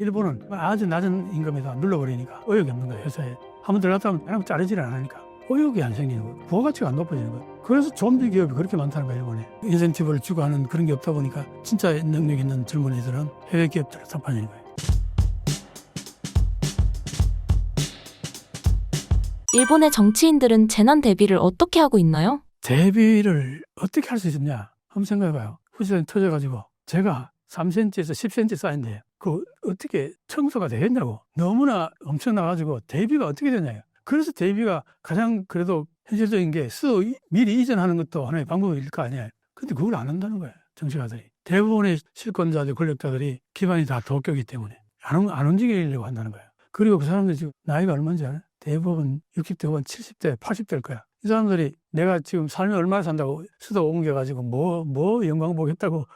일본은 아주 낮은 임금에다 눌러버리니까 의욕이 없는 거예요. 회사에. 한번 들어갔다 하면 그냥 자르지를 않으니까 의욕이 안 생기는 거예요. 부가가치가 안 높아지는 거예요. 그래서 좀비 기업이 그렇게 많다는 거예요. 일본에. 인센티브를 주고 하는 그런 게 없다 보니까 진짜 능력 있는 젊은이들은 해외 기업들을 다 빠지는 거예요. 일본의 정치인들은 재난 대비를 어떻게 하고 있나요? 대비를 어떻게 할 수 있느냐 한번 생각해봐요. 후지산이 터져가지고 제가 3cm에서 10cm 쌓인데 그 어떻게 청소가 되겠냐고. 너무나 엄청나가지고 대비가 어떻게 되냐요. 그래서 대비가 가장 그래도 현실적인 게 미리 이전하는 것도 하나의 방법일 거 아니에요. 근데 그걸 안 한다는 거예요. 정치가들이. 대부분의 실권자들, 권력자들이 기반이 다 도쿄이기 때문에 안 움직이려고 한다는 거예요. 그리고 그 사람들이 지금 나이가 얼마인지 알아요? 대부분 60대 혹은 70대, 80대일 거야. 이 사람들이 내가 지금 삶이 얼마나 산다고 수도 옮겨가지고 뭐 영광 보겠다고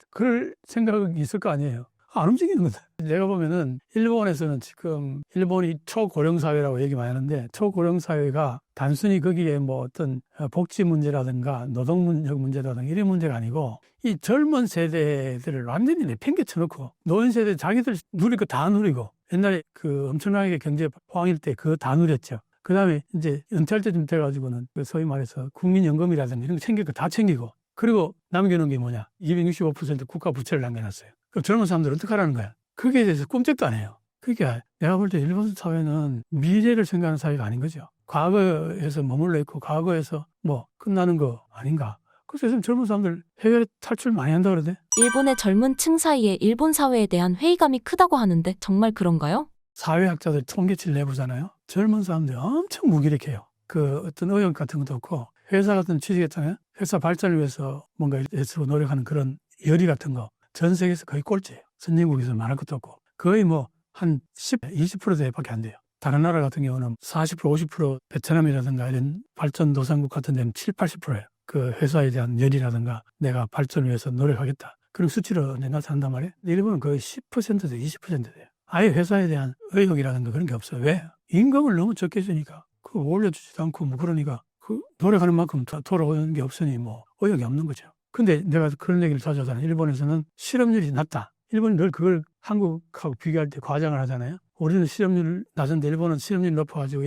그럴 생각이 있을 거 아니에요. 안 움직이는 거다. 내가 보면은 일본에서는 지금 일본이 초고령 사회라고 얘기 많이 하는데 초고령 사회가 단순히 거기에 뭐 어떤 복지 문제라든가 노동력 문제라든가 이런 문제가 아니고 이 젊은 세대들을 완전히 내팽개쳐 놓고 노인 세대 자기들 누릴 거 다 누리고 옛날에 그 엄청나게 경제 포항일 때 그거 다 누렸죠. 그 다음에 이제 은퇴할 때쯤 돼가지고는 그 소위 말해서 국민연금이라든가 이런 거 챙길 거 다 챙기고 그리고 남겨놓은 게 뭐냐 265% 국가 부채를 남겨놨어요. 그럼 젊은 사람들 어떻게 하라는 거야? 거기에 대해서 꿈쩍도 안 해요. 그게 내가 볼 때 일본 사회는 미래를 생각하는 사회가 아닌 거죠. 과거에서 머물러 있고 과거에서 뭐 끝나는 거 아닌가. 그래서 요즘 젊은 사람들 해외 탈출 많이 한다 그러대. 일본의 젊은 층 사이에 일본 사회에 대한 회의감이 크다고 하는데 정말 그런가요? 사회학자들 통계치를 내보잖아요. 젊은 사람들이 엄청 무기력해요. 그 어떤 의욕 같은 것도 없고 회사 같은 취직했잖아요. 회사 발전을 위해서 뭔가 애쓰고 노력하는 그런 열의 같은 거 전 세계에서 거의 꼴찌예요. 선진국에서 말할 것도 없고 거의 뭐 한 10, 20%대밖에 안 돼요. 다른 나라 같은 경우는 40%, 50% 베트남이라든가 이런 발전도상국 같은 데는 7, 80%예요. 그 회사에 대한 열이라든가 내가 발전을 위해서 노력하겠다. 그런 수치로 나타난단 말이에요. 일본은 거의 10%대 20%대요. 아예 회사에 대한 의욕이라든가 그런 게 없어요. 왜? 임금을 너무 적게 주니까 그거 올려주지도 않고 뭐 그러니까 그 노력하는 만큼 돌아오는 게 없으니 뭐 의욕이 없는 거죠. 근데 내가 그런 얘기를 자주 하잖아요. 일본에서는 실업률이 낮다. 일본이 늘 그걸 한국하고 비교할 때 과장을 하잖아요. 우리는 실업률 낮은데 일본은 실업률이 높아가지고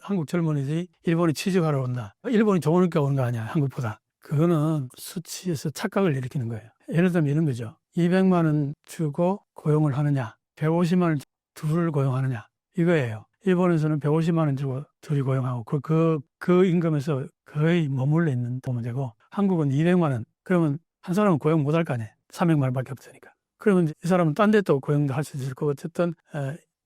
한국 젊은이들이 일본에 취직하러 온다. 일본이 좋으니까 오는 거 아니야, 한국보다. 그거는 수치에서 착각을 일으키는 거예요. 예를 들면 이런 거죠. 200만 원 주고 고용을 하느냐, 150만 원 둘을 고용하느냐, 이거예요. 일본에서는 150만 원 주고 둘이 고용하고 그 임금에서 거의 머물러 있는 문제고 한국은 200만 원. 그러면 한 사람은 고용 못 할 거 아니에요. 300만 원밖에 없으니까. 그러면 이 사람은 딴 데 또 고용도 할 수 있을 거고 어쨌든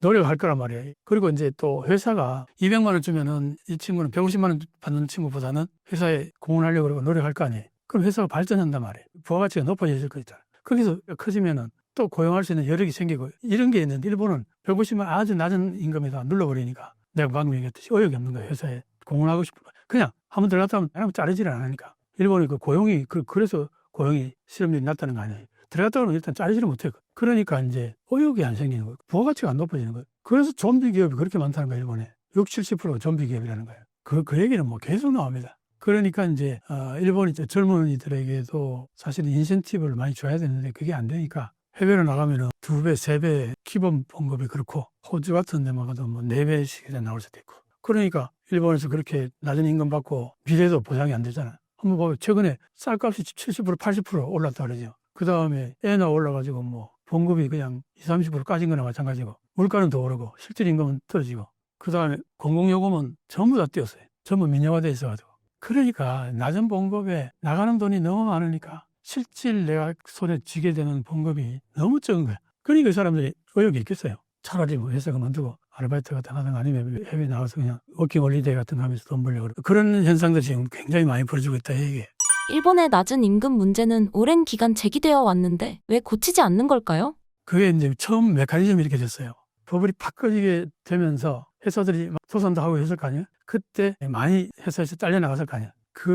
노력할 거란 말이에요. 그리고 이제 또 회사가 200만 원 주면은 이 친구는 150만 원 받는 친구보다는 회사에 공헌하려고 그러고 노력할 거 아니에요. 그럼 회사가 발전한단 말이에요. 부가가치가 높아질 거 있잖아요. 거기서 커지면은 또 고용할 수 있는 여력이 생기고 이런 게 있는데 일본은 150만 아주 낮은 임금에다 눌러버리니까 내가 방금 얘기했듯이 의욕이 없는 거예요. 회사에 공헌하고 싶은 거예요. 그냥 한번 들어갔다 하면 그냥 자르지를 않으니까. 일본이 그 고용이 그래서 고용이 실업률이 낮다는 거 아니에요. 들어갔다 그러면 일단 자르지를 못해요. 그러니까 이제 의욕이 안 생기는 거예요. 부가가치가 안 높아지는 거예요. 그래서 좀비 기업이 그렇게 많다는 거예요. 일본에 60, 70%가 좀비 기업이라는 거예요. 그 얘기는 뭐 계속 나옵니다. 그러니까 이제 일본이 젊은이들에게도 사실은 인센티브를 많이 줘야 되는데 그게 안 되니까 해외로 나가면은 2배, 3배 기본 봉급이 그렇고 호주 같은 데만 가도 뭐 4배씩 나올 수도 있고. 그러니까 일본에서 그렇게 낮은 임금 받고 미래도 보장이 안 되잖아요. 한번 보면 최근에 쌀값이 70%, 80% 올랐다 그러죠. 그 다음에 엔화 올라가지고 뭐 봉급이 그냥 20, 30% 까진 거나 마찬가지고 물가는 더 오르고 실질 임금은 떨어지고 그 다음에 공공요금은 전부 다 뛰었어요. 전부 민영화돼 있어가지고. 그러니까 낮은 봉급에 나가는 돈이 너무 많으니까 실질 내가 손에 쥐게 되는 봉급이 너무 적은 거야. 그러니까 이 사람들이 의욕이 있겠어요. 차라리 뭐 회사 그만두고 아르바이트 같은 거 하든가 아니면 해외 나가서 그냥 워킹 홀리데이 같은 거 하면서 돈 벌려고 그런 현상들이 지금 굉장히 많이 벌어지고 있다 이게. 일본의 낮은 임금 문제는 오랜 기간 제기되어 왔는데 왜 고치지 않는 걸까요? 그게 이제 처음 메커니즘이 이렇게 됐어요. 버블이 바꿔지게 되면서 회사들이 막 도산도 하고 했을 거 아니에요? 그때 많이 회사에서 잘려나갔을 거 아니에요?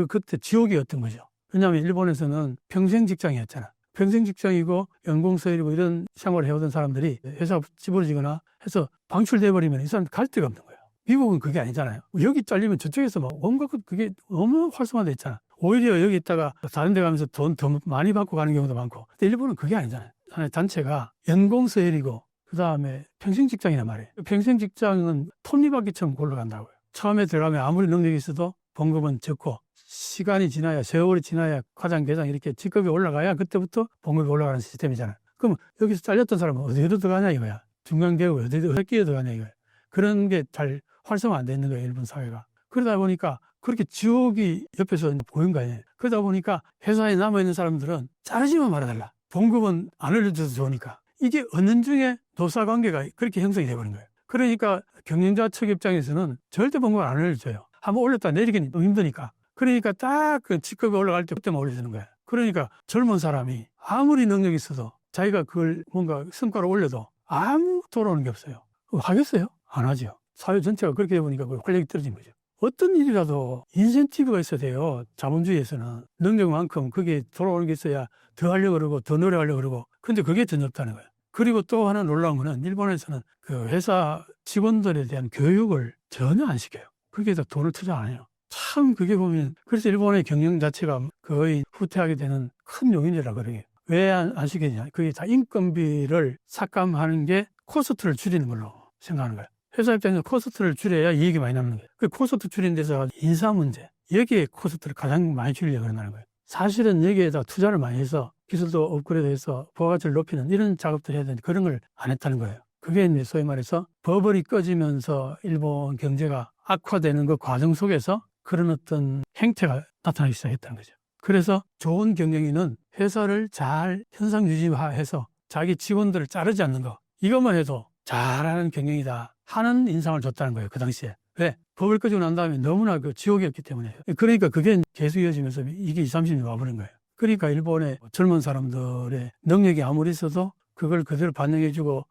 그때 지옥이었던 거죠. 왜냐하면 일본에서는 평생 직장이었잖아. 평생 직장이고 연공서열이고 이런 생활을 해오던 사람들이 회사가 집어지거나 해서 방출돼 버리면 이 사람 갈 데가 없는 거예요. 미국은 그게 아니잖아요. 여기 잘리면 저쪽에서 막 온갖 그게 너무 활성화돼 있잖아. 오히려 여기 있다가 다른 데 가면서 돈 더 많이 받고 가는 경우도 많고. 근데 일본은 그게 아니잖아요. 하나의 단체가 연공서열이고 그 다음에 평생 직장이란 말이에요. 평생 직장은 톱니바퀴처럼 굴러간다고요. 처음에 들어가면 아무리 능력이 있어도 봉급은 적고 시간이 지나야 세월이 지나야 과장, 계장 이렇게 직급이 올라가야 그때부터 봉급이 올라가는 시스템이잖아요. 그럼 여기서 잘렸던 사람은 어디로 들어가냐 이거야. 중간계급 어디에 들어가냐 이거야. 그런 게 잘 활성화 안 돼 있는 거예요, 일본 사회가. 그러다 보니까 그렇게 지옥이 옆에서 보인 거 아니에요. 그러다 보니까 회사에 남아있는 사람들은 자르지만 말아달라. 봉급은 안 올려줘도 좋으니까. 이게 은연중에 노사관계가 그렇게 형성이 돼버린 거예요. 그러니까 경영자 측 입장에서는 절대 봉급을 안 올려줘요. 한번 올렸다 내리기는 너무 힘드니까. 그러니까 딱 그 직급이 올라갈 때 그때만 올려주는 거예요. 그러니까 젊은 사람이 아무리 능력이 있어도 자기가 그걸 뭔가 성과를 올려도 아무 돌아오는 게 없어요. 하겠어요? 안 하죠. 사회 전체가 그렇게 되보니까 그 활력이 떨어진 거죠. 어떤 일이라도 인센티브가 있어야 돼요. 자본주의에서는. 능력만큼 그게 돌아오는 게 있어야 더 하려고 그러고 더 노력하려고 그러고. 근데 그게 전혀 없다는 거예요. 그리고 또 하나 놀라운 거는 일본에서는 그 회사 직원들에 대한 교육을 전혀 안 시켜요. 거기에 다 돈을 투자 안 해요. 참 그게 보면 그래서 일본의 경영 자체가 거의 후퇴하게 되는 큰 요인이라 그러게. 왜 안 시키냐. 그게 다 인건비를 삭감하는 게 코스트를 줄이는 걸로 생각하는 거예요. 회사 입장에서 코스트를 줄여야 이익이 많이 남는 거예요. 그 코스트 줄이는 데서 인사 문제, 여기에 코스트를 가장 많이 줄이려고 한다는 거예요. 사실은 여기에다 투자를 많이 해서 기술도 업그레이드해서 부가가치를 높이는 이런 작업도 해야 되는데 그런 걸 안 했다는 거예요. 그게 이제 소위 말해서 버블이 꺼지면서 일본 경제가 악화되는 그 과정 속에서 그런 어떤 행태가 나타나기 시작했다는 거죠. 그래서 좋은 경영인은 회사를 잘 현상 유지화해서 자기 직원들을 자르지 않는 거, 이것만 해도 잘하는 경영이다 하는 인상을 줬다는 거예요. 그 당시에. 왜? 법을 꺼지고 난 다음에 너무나 그 지옥이었기 때문에. 그러니까 그게 계속 이어지면서 이게 20, 30년이 와버린 거예요. 그러니까 일본의 젊은 사람들의 능력이 아무리 있어도 그걸 그대로 반영해주고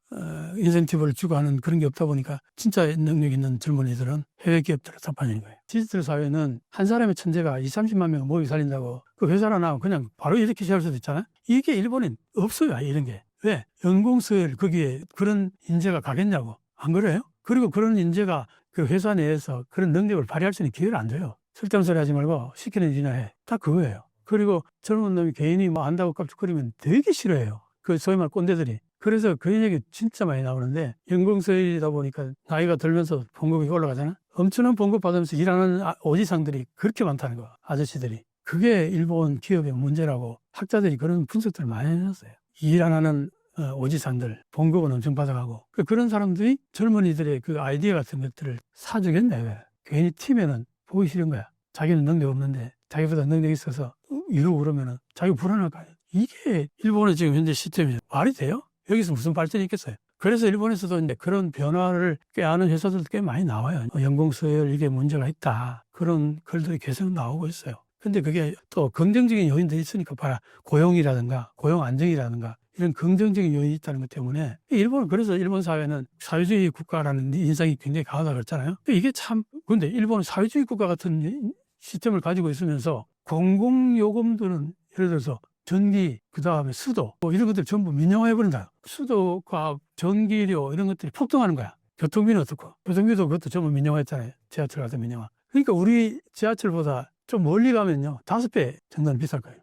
인센티브를 주고 하는 그런 게 없다 보니까 진짜 능력 있는 젊은이들은 해외 기업들을 답하는 거예요. 디지털 사회는 한 사람의 천재가 20, 30만 명을 모이 살린다고 그 회사를 나오면 그냥 바로 이렇게 시작할 수도 있잖아요. 이게 일본엔 없어요. 이런 게. 왜? 연공서열 거기에 그런 인재가 가겠냐고. 안 그래요? 그리고 그런 인재가 그 회사 내에서 그런 능력을 발휘할 수 있는 기회를 안 줘요. 쓸데없는 소리 하지 말고 시키는 일이나 해. 딱 그거예요. 그리고 젊은 놈이 개인이 뭐 안다고 깝죽거리면 되게 싫어해요. 그 소위 말 꼰대들이. 그래서 그 얘기 진짜 많이 나오는데 연공서열이다 보니까 나이가 들면서 봉급이 올라가잖아. 엄청난 봉급 받으면서 일하는 오지상들이 그렇게 많다는 거야. 아저씨들이. 그게 일본 기업의 문제라고 학자들이 그런 분석들을 많이 해놨어요. 일 안 하는 오지상들 봉급은 엄청 받아가고 그런 사람들이 젊은이들의 그 아이디어 같은 것들을 사주겠네. 왜? 괜히 팀에는 보기 싫은 거야. 자기는 능력 없는데 자기보다 능력이 있어서 이러고 그러면은 자기 불안할 거 아니야. 이게 일본의 지금 현재 시스템이 말이 돼요? 여기서 무슨 발전이 있겠어요? 그래서 일본에서도 이제 그런 변화를 꾀하는 회사들도 꽤 많이 나와요. 연공서열 이게 문제가 있다. 그런 글들이 계속 나오고 있어요. 근데 그게 또 긍정적인 요인들이 있으니까 봐라. 고용이라든가 고용 안정이라든가 이런 긍정적인 요인이 있다는 것 때문에 일본은 그래서 일본 사회는 사회주의 국가라는 인상이 굉장히 강하다고 그랬잖아요. 이게 참 근데 일본은 사회주의 국가 같은 시스템을 가지고 있으면서 공공요금들은 예를 들어서 전기, 그 다음에 수도 뭐 이런 것들 전부 민영화해버린다. 수도과 전기료 이런 것들이 폭등하는 거야. 교통비는 어떻고? 교통비도 그것도 전부 민영화했잖아요. 지하철 같은 민영화. 그러니까 우리 지하철보다 좀 멀리 가면요 5배 정도는 비쌀 거예요.